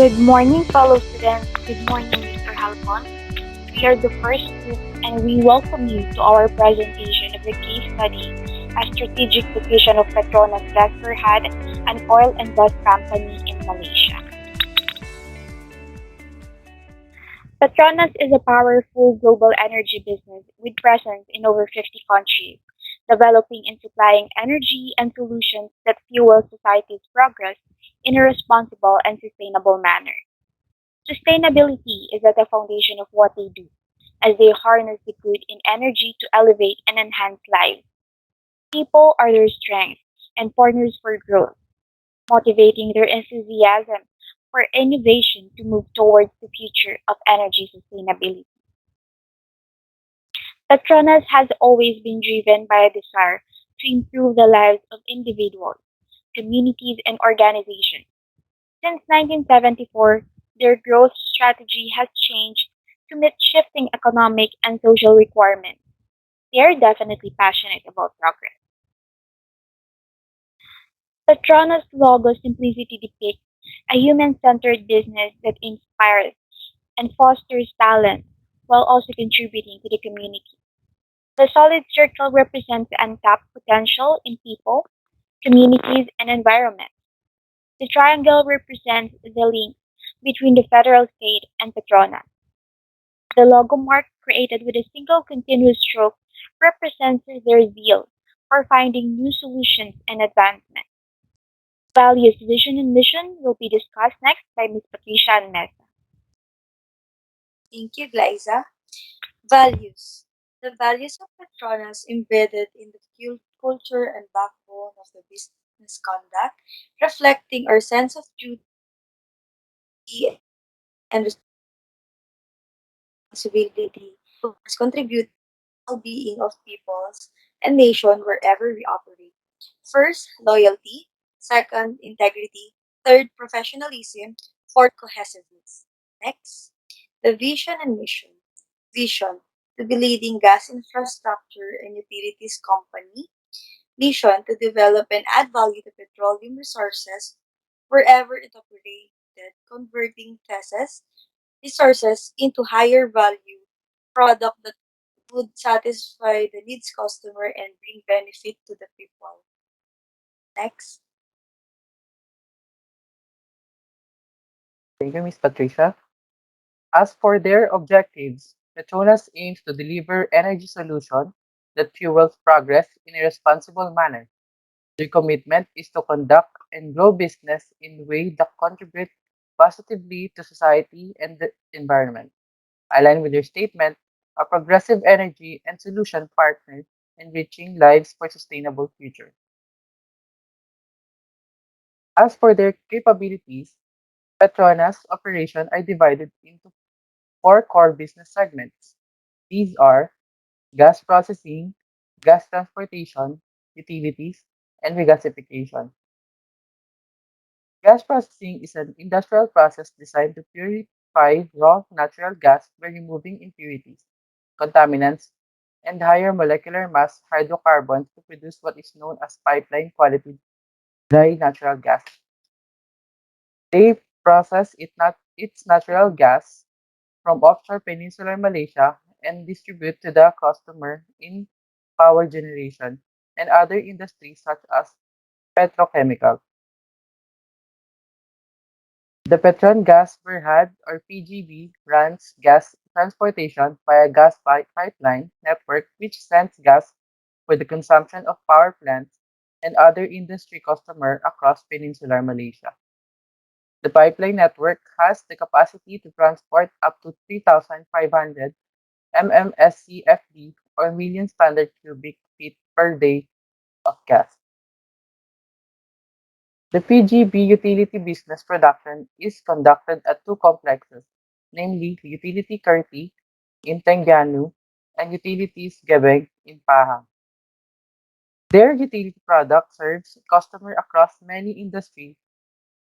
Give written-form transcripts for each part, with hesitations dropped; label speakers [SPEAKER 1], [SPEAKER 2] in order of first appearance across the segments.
[SPEAKER 1] Good morning, fellow students. Good morning, Mr. Halcon. We are the first group and we welcome you to our presentation of the case study, A Strategic Location of Petronas Gas BERHAD, an oil and gas company in Malaysia. Petronas is a powerful global energy business with presence in over 50 countries, developing and supplying energy and solutions that fuel society's progress in a responsible and sustainable manner. Sustainability is at the foundation of what they do, as they harness the good in energy to elevate and enhance lives. People are their strength and partners for growth, motivating their enthusiasm for innovation to move towards the future of energy sustainability. Petronas has always been driven by a desire to improve the lives of individuals, communities, and organizations. Since 1974, their growth strategy has changed to meet shifting economic and social requirements. They are definitely passionate about progress. Petronas' logo simplicity depicts a human-centered business that inspires and fosters talent while also contributing to the community. The solid circle represents the untapped potential in people, communities, and environment. The triangle represents the link between the federal state and Petronas. The logo mark, created with a single continuous stroke, represents their zeal for finding new solutions and advancement. Values, vision, and mission will be discussed next by Ms. Patricia and Mesa.
[SPEAKER 2] Thank you, Glyza. Values. The values of Petronas embedded in the culture and backbone of the business conduct, reflecting our sense of duty and responsibility towards contributing to the well-being of peoples and nation wherever we operate. First, loyalty. Second, integrity. Third, professionalism. Fourth, cohesiveness. Next, the vision and mission. Vision, to be leading gas infrastructure and utilities company. Mission, to develop and add value to petroleum resources wherever it operated, converting resources into higher value product that would satisfy the needs customer and bring benefit to the people. Next.
[SPEAKER 3] Thank you, Ms. Patricia. As for their objectives, Petronas aims to deliver energy solution that fuels progress in a responsible manner. Their commitment is to conduct and grow business in ways that contribute positively to society and the environment. Aligned with their statement, a progressive energy and solution partner enriching lives for sustainable future. As for their capabilities, Petronas operations are divided into four core business segments. These are gas processing, gas transportation, utilities, and regasification. Gas processing is an industrial process designed to purify raw natural gas by removing impurities, contaminants, and higher molecular mass hydrocarbons to produce what is known as pipeline quality dry natural gas. They process its natural gas from offshore peninsular Malaysia and distribute to the customer in power generation and other industries such as petrochemical. The Petron Gas Berhad or PGB runs gas transportation via pipeline network which sends gas for the consumption of power plants and other industry customers across peninsular Malaysia. The pipeline network has the capacity to transport up to 3,500 mmscfd or million standard cubic feet per day of gas. The PGB utility business production is conducted at two complexes, namely Utility Kerti in Terengganu and Utilities Gebeng in Pahang. Their utility product serves customers across many industries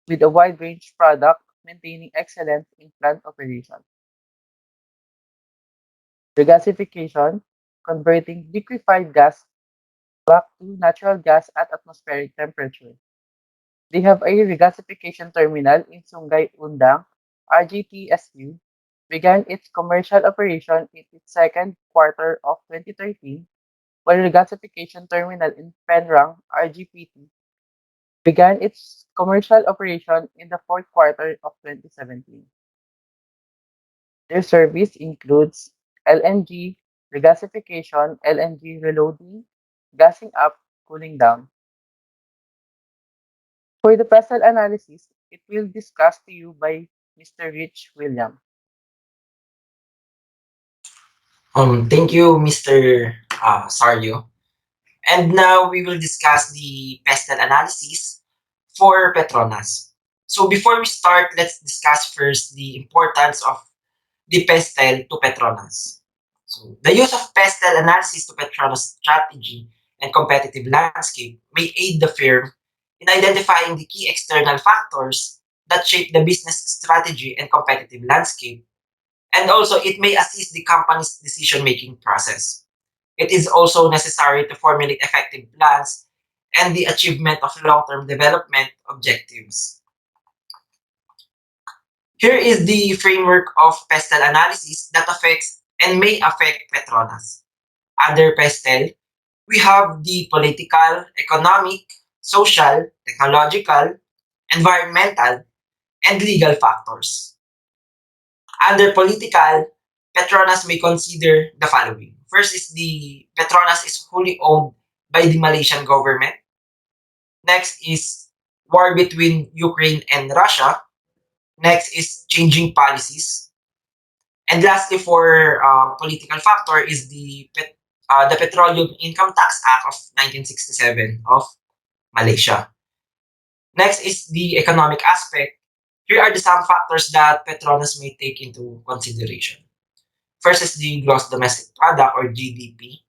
[SPEAKER 3] with a wide range product maintaining excellence in plant operation. Regasification, converting liquefied gas back to natural gas at atmospheric temperature. They have a regasification terminal in Sungay Undang RGTSU, began its commercial operation in its second quarter of 2013, while regasification terminal in Penrang, RGPT, began its commercial operation in the fourth quarter of 2017. Their service includes LNG regasification, LNG reloading, gassing up, cooling down. For the pestle analysis, it will discussed to you by Mr. Rich William.
[SPEAKER 4] Thank you, Mr. Sario. And now we will discuss the pestle analysis for Petronas. So before we start, let's discuss first the importance of the pestle to Petronas. So the use of pestle analysis to Petronas strategy and competitive landscape may aid the firm in identifying the key external factors that shape the business strategy and competitive landscape, and also it may assist the company's decision-making process. It is also necessary to formulate effective plans and the achievement of long-term development objectives. Here is the framework of pestle analysis that affects and may affect Petronas. Under pestle, we have the political, economic, social, technological, environmental, and legal factors. Under political, Petronas may consider the following. First is the Petronas is wholly owned by the Malaysian government. Next is war between Ukraine and Russia. Next is changing policies. And lastly, for political factor is the Petroleum Income Tax Act of 1967 of Malaysia. Next is the economic aspect. Here are the some factors that Petronas may take into consideration. First is the gross domestic product or GDP.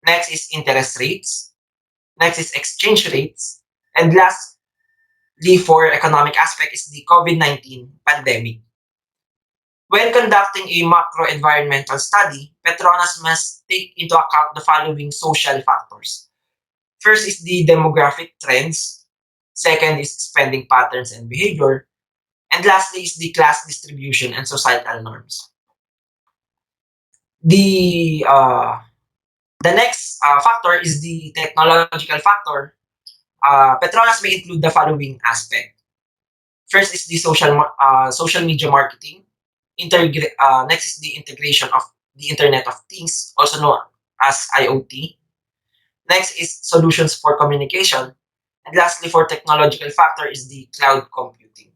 [SPEAKER 4] Next is interest rates. Next is exchange rates. And lastly, for economic aspect is the COVID-19 pandemic. When conducting a macro environmental study, Petronas must take into account the following social factors. First is the demographic trends. Second is spending patterns and behavior. And lastly is the class distribution and societal norms. The uh, The next factor is the technological factor. Petronas may include the following aspect. First is the social media marketing. Next is the integration of the Internet of Things, also known as IoT. Next is solutions for communication. And lastly, for technological factor is the cloud computing.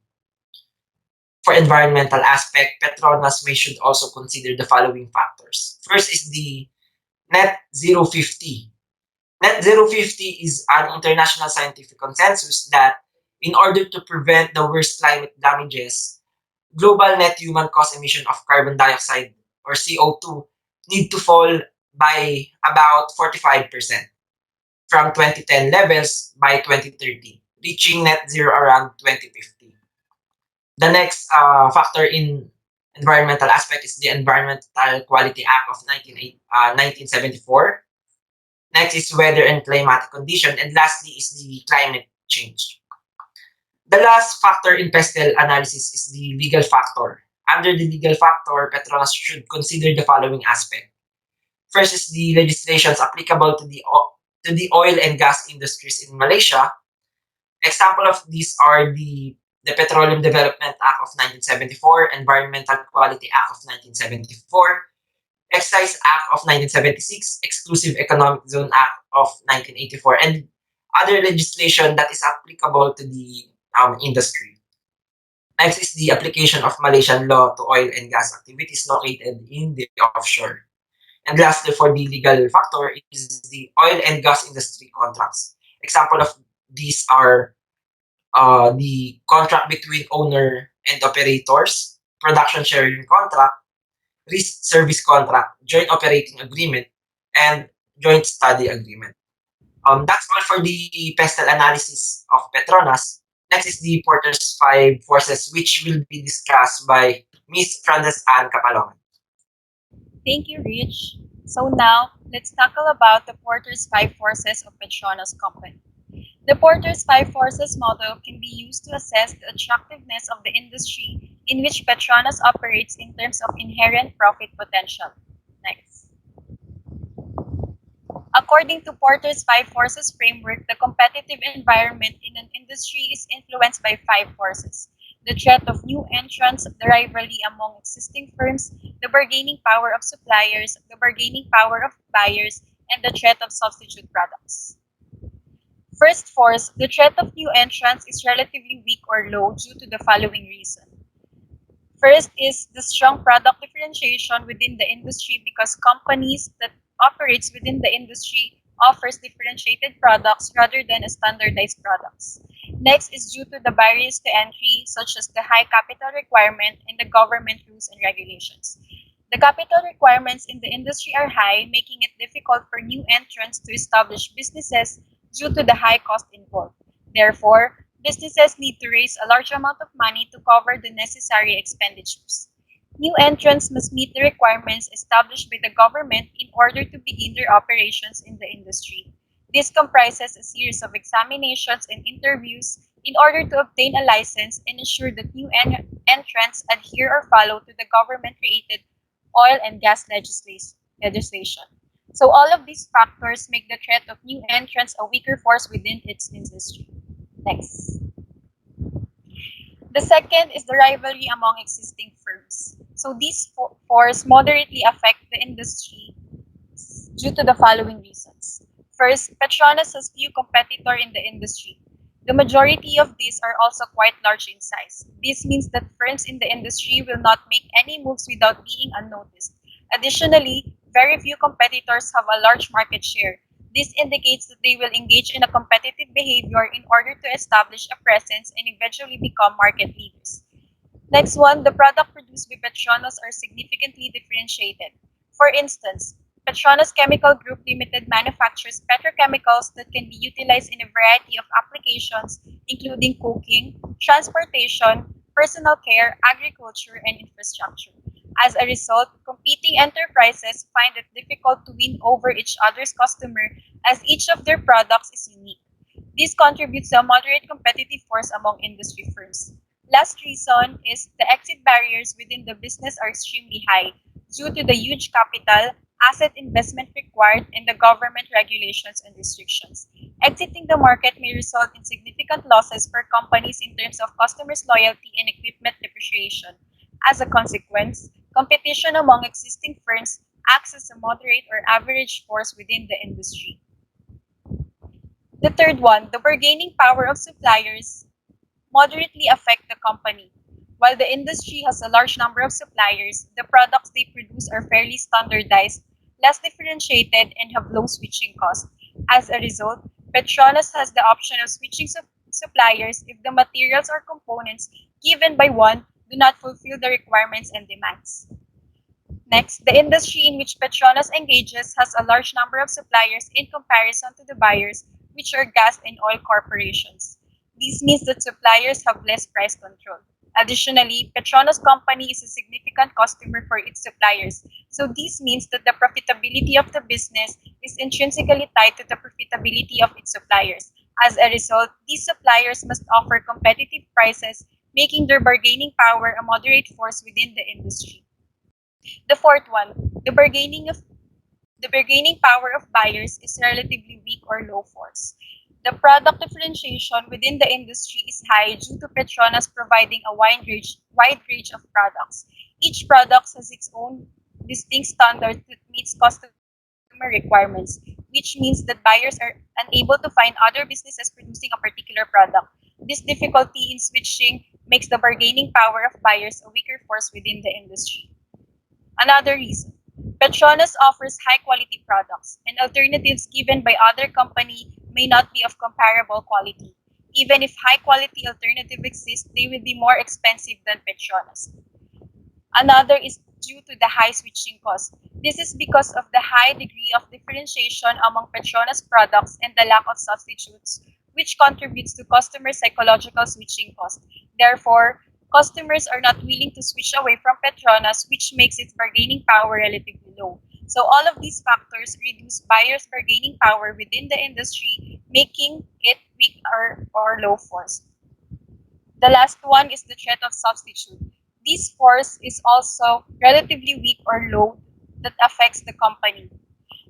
[SPEAKER 4] For environmental aspect, Petronas may should also consider the following factors. First is the net zero 50. Net zero 50 is an international scientific consensus that in order to prevent the worst climate damages, global net human caused emission of carbon dioxide or CO2 need to fall by about 45% from 2010 levels by 2030, reaching net zero around 2050. The next factor in environmental aspect is the Environmental Quality Act of 1974. Next is weather and climatic condition. And lastly is the climate change. The last factor in pestle analysis is the legal factor. Under the legal factor, Petronas should consider the following aspect. First is the legislations applicable to the oil and gas industries in Malaysia. Example of these are the Petroleum Development Act of 1974, Environmental Quality Act of 1974, Excise Act of 1976, Exclusive Economic Zone Act of 1984, and other legislation that is applicable to the industry. Next is the application of Malaysian law to oil and gas activities located in the offshore. And lastly, for the legal factor is the oil and gas industry contracts. Example of these are the contract between owner and operators, production sharing contract, risk service contract, joint operating agreement, and joint study agreement. That's all for the pestle analysis of Petronas. Next is the Porter's five forces, which will be discussed by Miss Frances Ann Capalongan.
[SPEAKER 5] Thank you, Rich. So now, let's tackle about the Porter's Five Forces of Petronas Company. The Porter's Five Forces model can be used to assess the attractiveness of the industry in which Petronas operates in terms of inherent profit potential. Next. According to Porter's Five Forces framework, the competitive environment in an industry is influenced by five forces: the threat of new entrants, the rivalry among existing firms, the bargaining power of suppliers, the bargaining power of buyers, and the threat of substitute products. First force, the threat of new entrants is relatively weak or low due to the following reason. First is the strong product differentiation within the industry because companies that operates within the industry offers differentiated products rather than a standardized products. Next is due to the barriers to entry such as the high capital requirement and the government rules and regulations. The capital requirements in the industry are high, making it difficult for new entrants to establish businesses due to the high cost involved. Therefore, businesses need to raise a large amount of money to cover the necessary expenditures. New entrants must meet the requirements established by the government in order to begin their operations in the industry. This comprises a series of examinations and interviews in order to obtain a license and ensure that new entrants adhere or follow to the government created oil and gas legislation. So all of these factors make the threat of new entrants a weaker force within its industry. Next. The second is the rivalry among existing firms. So these force moderately affect the industry due to the following reasons. First, Petronas has few competitors in the industry. The majority of these are also quite large in size. This means that firms in the industry will not make any moves without being unnoticed. Additionally, very few competitors have a large market share. This indicates that they will engage in a competitive behavior in order to establish a presence and eventually become market leaders. Next one, the product produced by Petronas are significantly differentiated. For instance, Petronas Chemical Group Limited manufactures petrochemicals that can be utilized in a variety of applications, including cooking, transportation, personal care, agriculture, and infrastructure. As a result, competing enterprises find it difficult to win over each other's customer as each of their products is unique. This contributes to a moderate competitive force among industry firms. Last reason is the exit barriers within the business are extremely high due to the huge capital, asset investment required, and the government regulations and restrictions. Exiting the market may result in significant losses for companies in terms of customers' loyalty and equipment depreciation. As a consequence, competition among existing firms acts as a moderate or average force within the industry. The third one, the bargaining power of suppliers moderately affect the company. While the industry has a large number of suppliers, the products they produce are fairly standardized, less differentiated, and have low switching costs. As a result, Petronas has the option of switching suppliers if the materials or components given by one do not fulfill the requirements and demands. Next, the industry in which Petronas engages has a large number of suppliers in comparison to the buyers, which are gas and oil corporations. This means that suppliers have less price control. Additionally, Petronas company is a significant customer for its suppliers, so this means that the profitability of the business is intrinsically tied to the profitability of its suppliers. As a result, these suppliers must offer competitive prices, making their bargaining power a moderate force within the industry. The fourth one, the bargaining power of buyers is relatively weak or low force. The product differentiation within the industry is high due to Petronas providing a wide range of products. Each product has its own distinct standard that meets customer requirements, which means that buyers are unable to find other businesses producing a particular product. This difficulty in switching makes the bargaining power of buyers a weaker force within the industry. Another reason, Petronas offers high quality products, and alternatives given by other company may not be of comparable quality. Even if high quality alternative exists, they will be more expensive than Petronas. Another is due to the high switching cost. This is because of the high degree of differentiation among Petronas products and the lack of substitutes, which contributes to customer psychological switching cost. Therefore, customers are not willing to switch away from Petronas, which makes its bargaining power relatively low. So all of these factors reduce buyers' bargaining power within the industry, making it weak or low force. The last one is the threat of substitute. This force is also relatively weak or low that affects the company.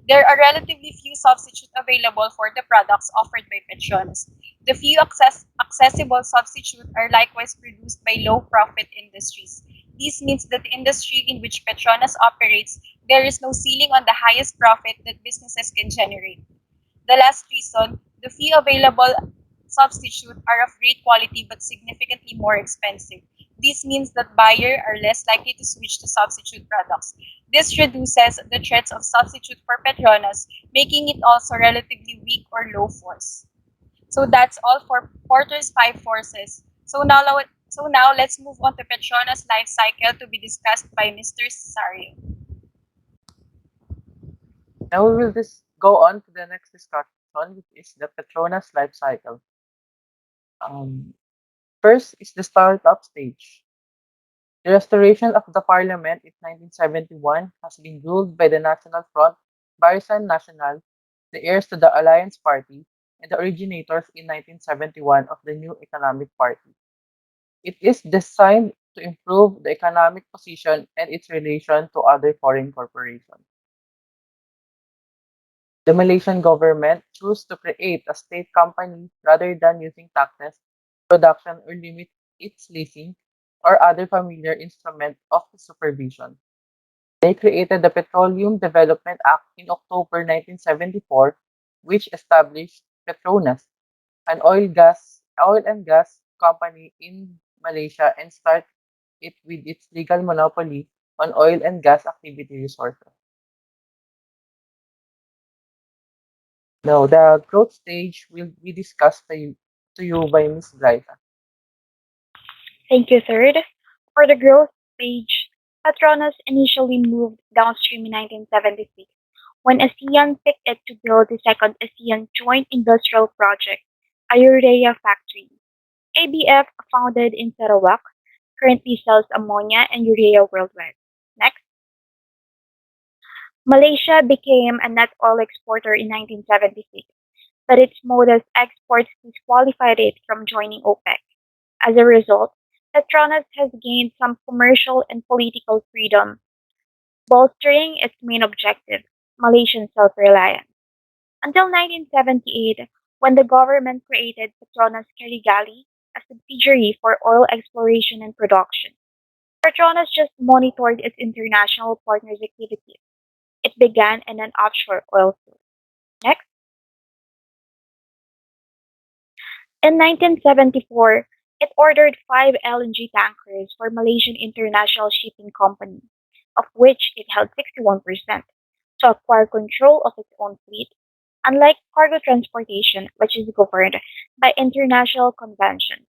[SPEAKER 5] There are relatively few substitutes available for the products offered by Petronas. The few accessible substitutes are likewise produced by low-profit industries. This means that the industry in which Petronas operates, there is no ceiling on the highest profit that businesses can generate. The last reason, the few available substitutes are of great quality but significantly more expensive. This means that buyers are less likely to switch to substitute products. This reduces the threats of substitute for Petronas, making it also relatively weak or low force. So that's all for Porter's five forces. So now let's move on to Petronas life cycle to be discussed by Mr. Cesario.
[SPEAKER 3] Now we will just go on to the next discussion, which is the Petronas life cycle. Um, First is the startup stage. The restoration of the parliament in 1971 has been ruled by the National Front, Barisan Nasional, the heirs to the Alliance Party, and the originators in 1971 of the new economic party. It is designed to improve the economic position and its relation to other foreign corporations. The Malaysian government chose to create a state company rather than using taxes, production, or limit its leasing or other familiar instrument of supervision. They created the Petroleum Development Act in October 1974, which established Petronas, an oil and gas company in Malaysia, and started it with its legal monopoly on oil and gas activity resources. Now, the growth stage will be discussed to you by Ms. Glyza.
[SPEAKER 1] Thank you, third. For the growth stage, Petronas initially moved downstream in 1976 when ASEAN picked it to build the second ASEAN Joint Industrial Project, a urea factory. ABF, founded in Sarawak, currently sells ammonia and urea worldwide. Next, Malaysia became a net oil exporter in 1976, but its modest exports disqualified it from joining OPEC. As a result, Petronas has gained some commercial and political freedom, bolstering its main objective, Malaysian self-reliance. Until 1978, when the government created Petronas Kerigali, a subsidiary for oil exploration and production. Petronas just monitored its international partners' activities. It began in an offshore oil field. Next, in 1974, it ordered five LNG tankers for Malaysian International Shipping Company, of which it held 61%, to acquire control of its own fleet, unlike cargo transportation, which is governed by international conventions.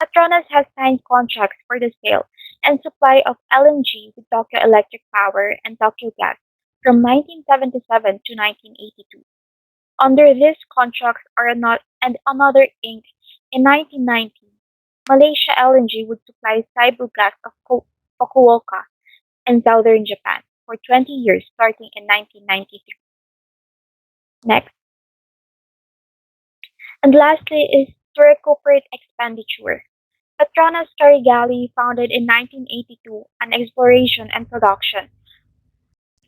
[SPEAKER 1] Petronas has signed contracts for the sale and supply of LNG with Tokyo Electric Power and Tokyo Gas from 1977 to 1982. Under these contracts are and another Inc. in 1990, Malaysia LNG would supply Seibu gas of Fukuoka in southern Japan for 20 years starting in 1993. Next, and lastly is to recuperate expenditure. Petronas Carigali, founded in 1982, an exploration and production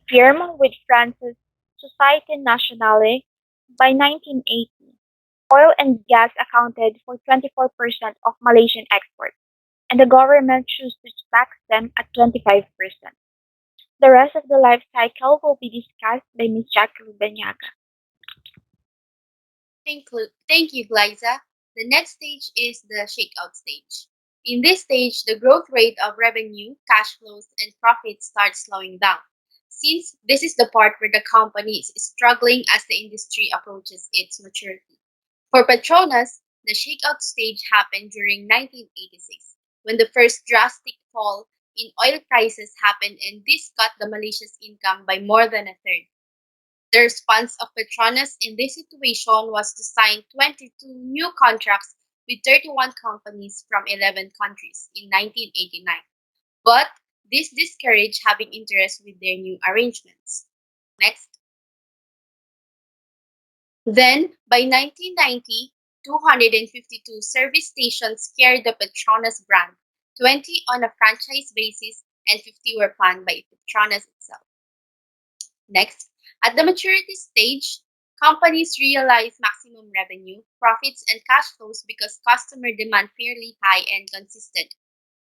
[SPEAKER 1] firm with France's Société Nationale by 1980. Oil and gas accounted for 24% of Malaysian exports, and the government chose to tax them at 25%. The rest of the life cycle will be discussed by Ms. Jacqueline Banyaga.
[SPEAKER 2] Thank you, Glyza. The next stage is the shakeout stage. In this stage, the growth rate of revenue, cash flows, and profits starts slowing down. Since this is the part where the company is struggling as the industry approaches its maturity. For Petronas, the shakeout stage happened during 1986, when the first drastic fall in oil prices happened, and this cut the Malaysia's income by more than a third. The response of Petronas in this situation was to sign 22 new contracts with 31 companies from 11 countries in 1989. But this discouraged having interest with their new arrangements. Next. Then, by 1990, 252 service stations carried the Petronas brand. 20 on a franchise basis, and 50 were planned by Petronas itself. Next, at the maturity stage, companies realize maximum revenue, profits, and cash flows because customer demand fairly high and consistent.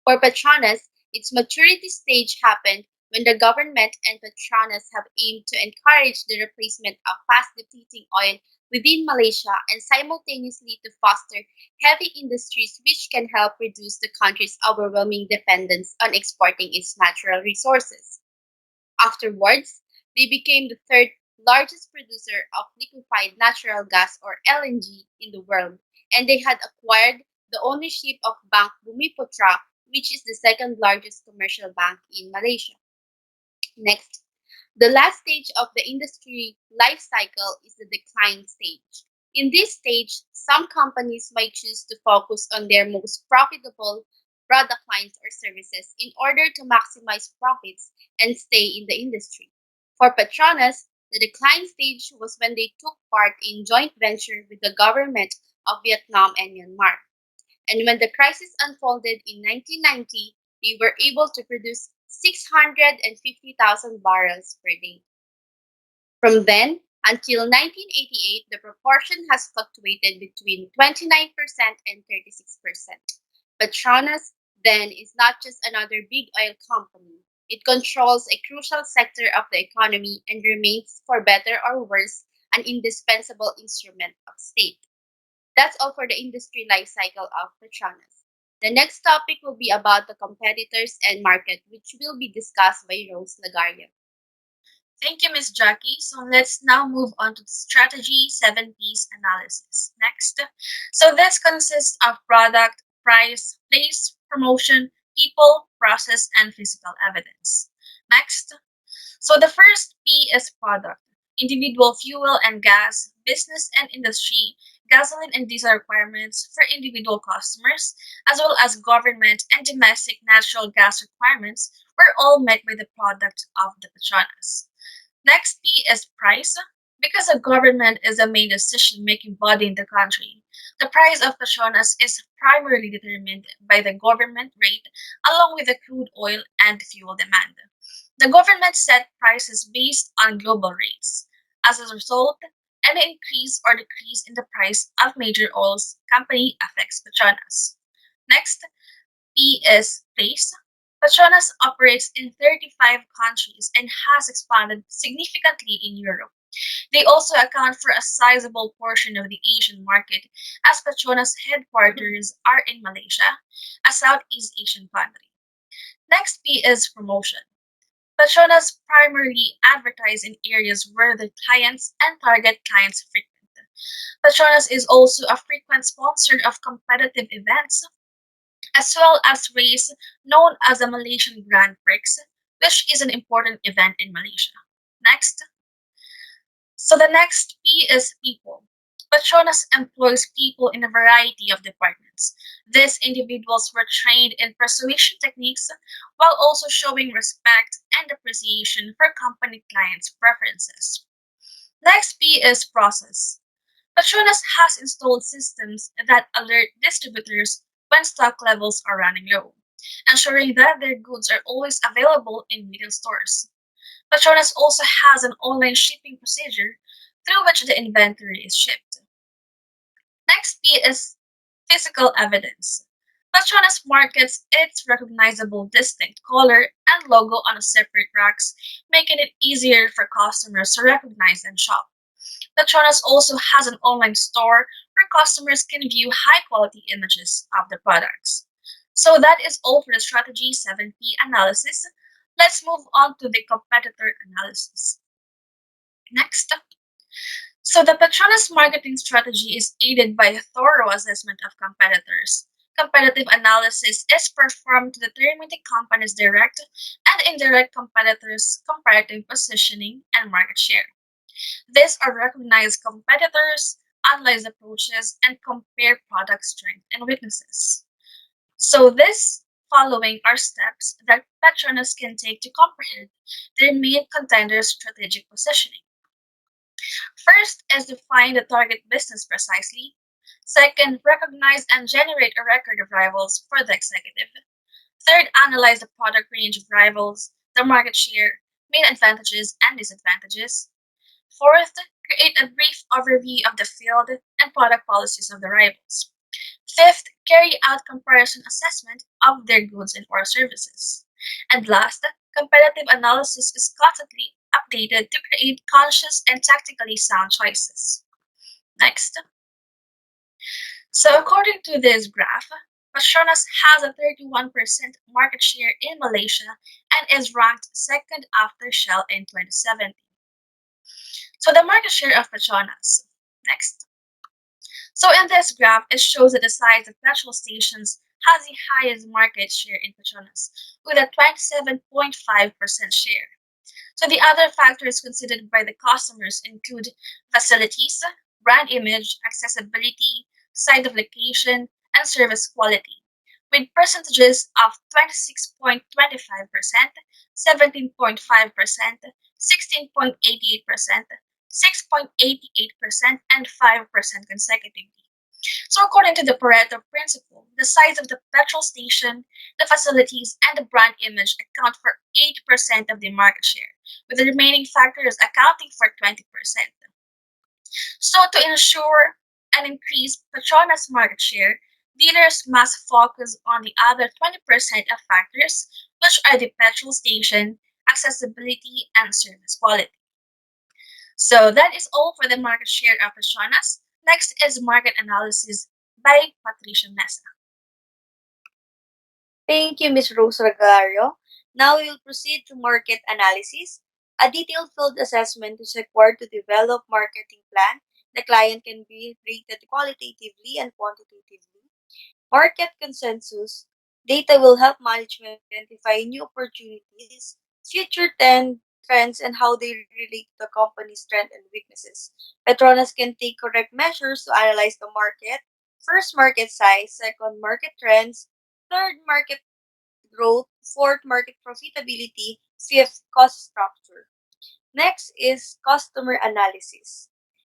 [SPEAKER 2] For Petronas, its maturity stage happened when the government and Petronas have aimed to encourage the replacement of fast depleting oil within Malaysia and simultaneously to foster heavy industries which can help reduce the country's overwhelming dependence on exporting its natural resources. Afterwards, they became the third largest producer of liquefied natural gas or LNG in the world, and they had acquired the ownership of Bank Bumiputra, which is the second largest commercial bank in Malaysia. Next, the last stage of the industry life cycle is the decline stage. In this stage, some companies might choose to focus on their most profitable product lines or services in order to maximize profits and stay in the industry. For Petronas, the decline stage was when they took part in joint venture with the government of Vietnam and Myanmar. And when the crisis unfolded in 1990, they were able to produce 650,000 barrels per day. From then until 1988, the proportion has fluctuated between 29% and 36%. Petronas then is not just another big oil company. It controls a crucial sector of the economy and remains, for better or worse, an indispensable instrument of state. That's all for the industry life cycle of Petronas. The next topic will be about the competitors and market, which will be discussed by Rose Lagaria.
[SPEAKER 6] Thank you, Miss Jackie. So let's now move on to the strategy 7 P's analysis. Next. So this consists of product, price, place, promotion, people, process, and physical evidence. Next. So the first P is product. Individual fuel and gas, business and industry, gasoline and diesel requirements for individual customers, as well as government and domestic natural gas requirements were all met by the product of the Petronas. Next P is price. Because the government is the main decision making body in the country, the price of Petronas is primarily determined by the government rate along with the crude oil and fuel demand. The government set prices based on global rates. As a result, any increase or decrease in the price of major oils company affects Petronas. Next, P is place. Petronas operates in 35 countries and has expanded significantly in Europe. They also account for a sizable portion of the Asian market, as Petronas headquarters are in Malaysia, a Southeast Asian country. Next P is promotion. Petronas primarily advertise in areas where the clients and target clients frequent. Petronas is also a frequent sponsor of competitive events, as well as race known as the Malaysian Grand Prix, which is an important event in Malaysia. Next. So the next P is people. Petronas employs people in a variety of departments. These individuals were trained in persuasion techniques while also showing respect and appreciation for company clients' preferences. Next P is process. Petronas has installed systems that alert distributors when stock levels are running low, ensuring that their goods are always available in retail stores. Petronas also has an online shipping procedure through which the inventory is shipped. Next P is physical evidence. Petronas markets its recognizable distinct color and logo on separate racks, making it easier for customers to recognize and shop. Petronas also has an online store where customers can view high quality images of the products. So that is all for the strategy 7P analysis. Let's move on to the competitor analysis. Next. So the Petronas marketing strategy is aided by a thorough assessment of competitors. Competitive analysis is performed to determine the company's direct and indirect competitors' comparative positioning and market share. These are recognized competitors, analyze approaches, and compare product strength and weaknesses. So this following are steps that Petronas can take to comprehend their main contenders' strategic positioning. First is define the target business precisely. Second, recognize and generate a record of rivals for the executive. Third, analyze the product range of rivals, the market share, main advantages and disadvantages. Fourth, create a brief overview of the field and product policies of the rivals. Fifth, carry out comparison assessment of their goods and or services. And last, competitive analysis is constantly updated to create conscious and tactically sound choices. Next. So according to this graph, Petronas has a 31% market share in Malaysia and is ranked second after Shell in 2017. So the market share of Petronas. Next. So in this graph, it shows that the size of petrol stations has the highest market share in Petronas, with a 27.5% share. So the other factors considered by the customers include facilities, brand image, accessibility, site of location, and service quality, with percentages of 26.25%, 17.5%, 16.88%, 6.88%, and 5% consecutively. So, according to the Pareto principle, the size of the petrol station, the facilities, and the brand image account for 8% of the market share, with the remaining factors accounting for 20%. So, to ensure and increase Petronas market share, dealers must focus on the other 20% of factors, which are the petrol station, accessibility, and service quality. So, that is all for the market share of Petronas. Next is market analysis by Patricia Mesa.
[SPEAKER 2] Thank you, Ms. Rose Ragario. Now we will proceed to market analysis, a detailed field assessment is required to develop marketing plan. The client can be rated qualitatively and quantitatively. Market consensus data will help management identify new opportunities, future trends, and how they relate to the company's strengths and weaknesses. Petronas can take correct measures to analyze the market. First, market size. Second, market trends. Third, market growth. Fourth, market profitability. Fifth, cost structure. Next is customer analysis.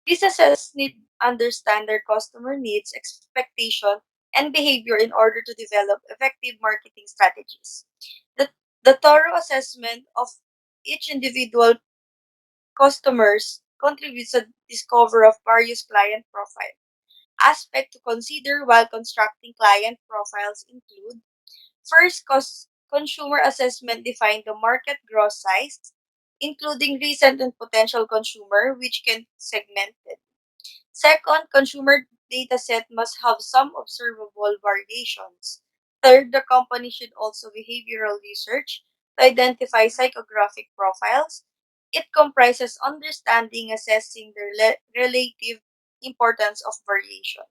[SPEAKER 2] Businesses need to understand their customer needs, expectation, and behavior in order to develop effective marketing strategies. The, the thorough assessment of each individual customers contributes to discover of various client profile. Aspect to consider while constructing client profiles include first, consumer assessment define the market gross size, including recent and potential consumer, which can segmented. Second, consumer data set must have some observable variations. Third, the company should also behavioral research to identify psychographic profiles. It comprises understanding, assessing the relative importance of variation.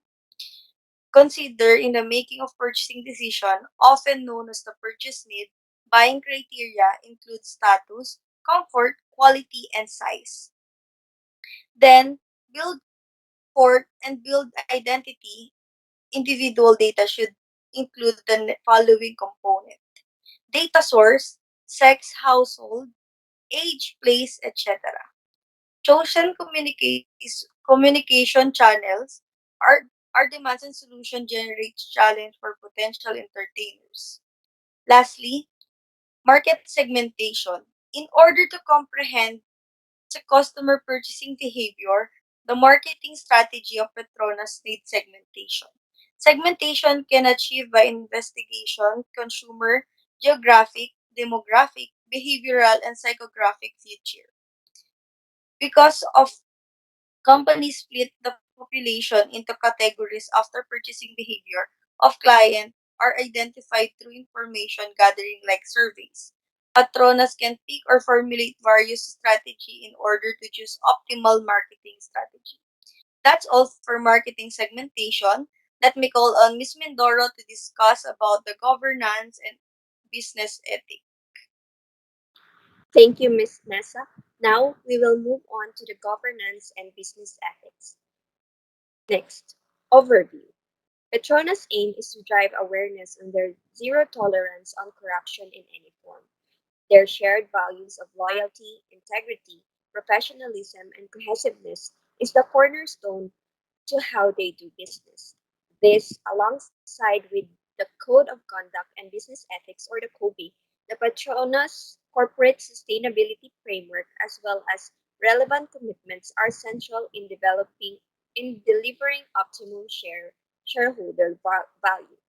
[SPEAKER 2] Consider in the making of purchasing decision, often known as the purchase need, buying criteria include status, comfort, quality, and size. Then, build port and build identity. Individual data should include the following component. Data source, sex, household, age, place, etc. Chosen communication channels are, are demands and solution generates challenge for potential entertainers. Lastly, market segmentation. In order to comprehend the customer purchasing behavior, the marketing strategy of Petronas needs segmentation. Segmentation can achieve by investigation, consumer, geographic, demographic, behavioral, and psychographic feature. Because of companies split the population into categories after purchasing behavior of client are identified through information gathering like surveys. Patronas can pick or formulate various strategy in order to choose optimal marketing strategy. That's all for marketing segmentation. Let me call on Ms. Mindoro to discuss about the governance and business ethics.
[SPEAKER 7] Thank you, Ms. Mesa. Now we will move on to the governance and business ethics. Next, overview. Petronas' aim is to drive awareness on their zero tolerance on corruption in any form. Their shared values of loyalty, integrity, professionalism, and cohesiveness is the cornerstone to how they do business. This, alongside with the the Code of Conduct and Business Ethics, or the COBE, the Petronas Corporate Sustainability Framework, as well as relevant commitments are essential in delivering optimum shareholder value.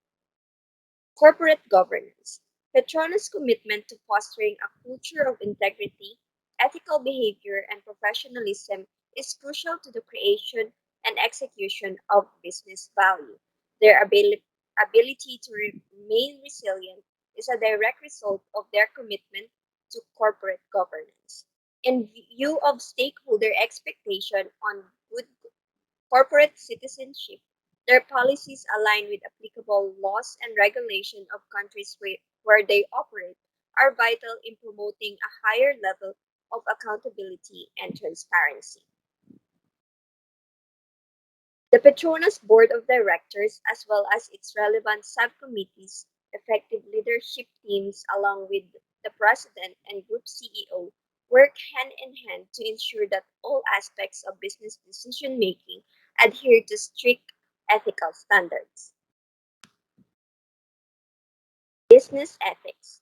[SPEAKER 7] Corporate governance. Petronas' commitment to fostering a culture of integrity, ethical behavior, and professionalism is crucial to the creation and execution of business value. Their ability to remain resilient is a direct result of their commitment to corporate governance. In view of stakeholder expectation on good corporate citizenship, their policies align with applicable laws and regulation of countries where they operate are vital in promoting a higher level of accountability and transparency. The Petronas Board of Directors, as well as its relevant subcommittees, effective leadership teams, along with the President and Group CEO, work hand in hand to ensure that all aspects of business decision making adhere to strict ethical standards. Business ethics.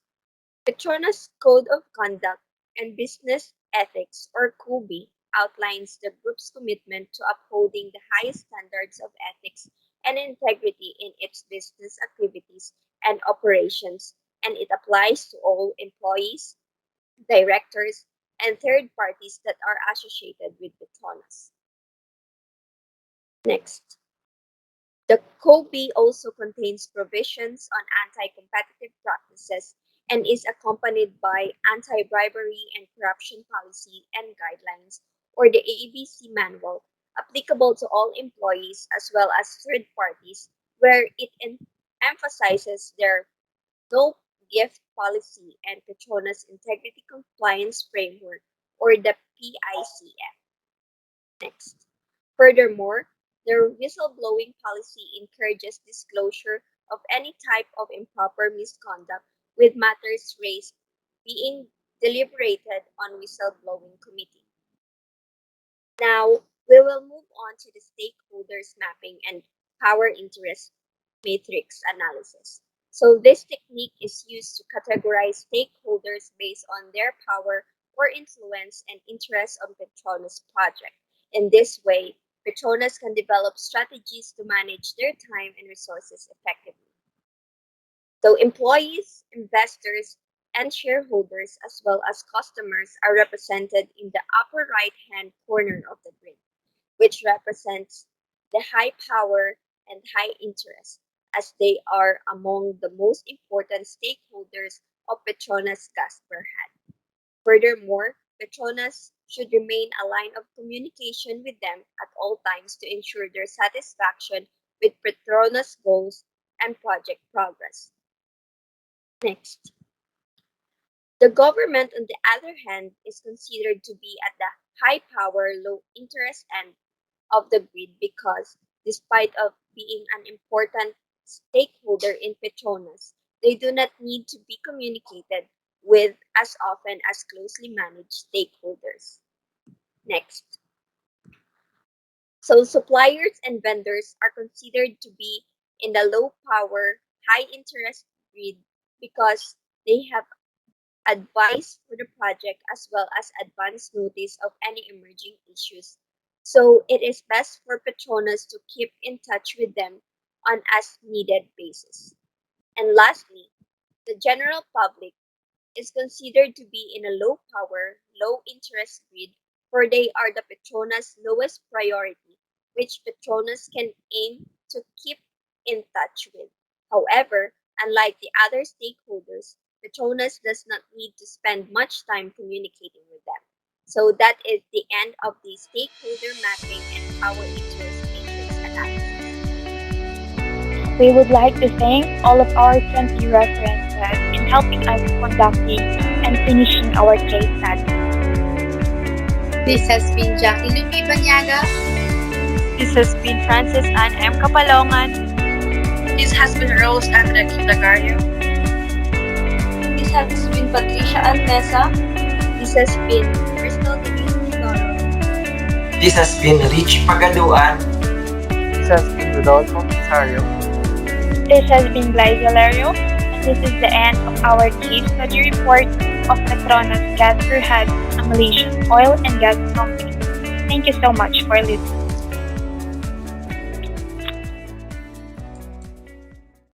[SPEAKER 7] Petronas Code of Conduct and Business Ethics, or COBE, outlines the group's commitment to upholding the highest standards of ethics and integrity in its business activities and operations, and it applies to all employees, directors, and third parties that are associated with Petronas. Next. The COBE also contains provisions on anti-competitive practices and is accompanied by anti-bribery and corruption policy and guidelines, or the ABC manual, applicable to all employees as well as third parties, where it emphasizes their no gift policy and Petronas Integrity Compliance Framework, or the PICF. Next. Furthermore, their whistleblowing policy encourages disclosure of any type of improper misconduct, with matters raised being deliberated on whistleblowing committee. Now, we will move on to the stakeholders mapping and power interest matrix analysis. So this technique is used to categorize stakeholders based on their power or influence and interest on Petronas project. In this way, Petronas can develop strategies to manage their time and resources effectively. So employees, investors, and shareholders, as well as customers, are represented in the upper right-hand corner of the grid, which represents the high power and high interest, as they are among the most important stakeholders of Petronas Gas BERHAD. Furthermore, Petronas should remain a line of communication with them at all times to ensure their satisfaction with Petronas goals and project progress. Next. The government, on the other hand, is considered to be at the high power, low interest end of the grid because, despite of being an important stakeholder in Petronas, they do not need to be communicated with as often as closely managed stakeholders. Next. So suppliers and vendors are considered to be in the low power, high interest grid because they have advice for the project as well as advance notice of any emerging issues. So it is best for Petronas to keep in touch with them on as needed basis. And lastly, the general public is considered to be in a low power, low interest grid, for they are the Petronas' lowest priority, which Petronas can aim to keep in touch with. However, unlike the other stakeholders, Petronas does not need to spend much time communicating with them. So that is the end of the stakeholder mapping and power interest matrix analysis.
[SPEAKER 1] We would like to thank all of our 20 references in helping us conducting and finishing our case study.
[SPEAKER 2] This has been Jackie Lupi Banyaga.
[SPEAKER 5] This has been Francis Ann M. Kapalongan.
[SPEAKER 6] This has been Rose Andrea Dagario.
[SPEAKER 2] This has been Patricia Ann Mesa.
[SPEAKER 7] This has been Crystal Denise Mindoro.
[SPEAKER 4] This has been Rich Pagaduan.
[SPEAKER 3] This has been Rodolfo Pisario.
[SPEAKER 1] This has been Glyza Lario, and this is the end of our case study report of Petronas Gas BERHAD, a Malaysian oil and gas company. Thank you so much for listening.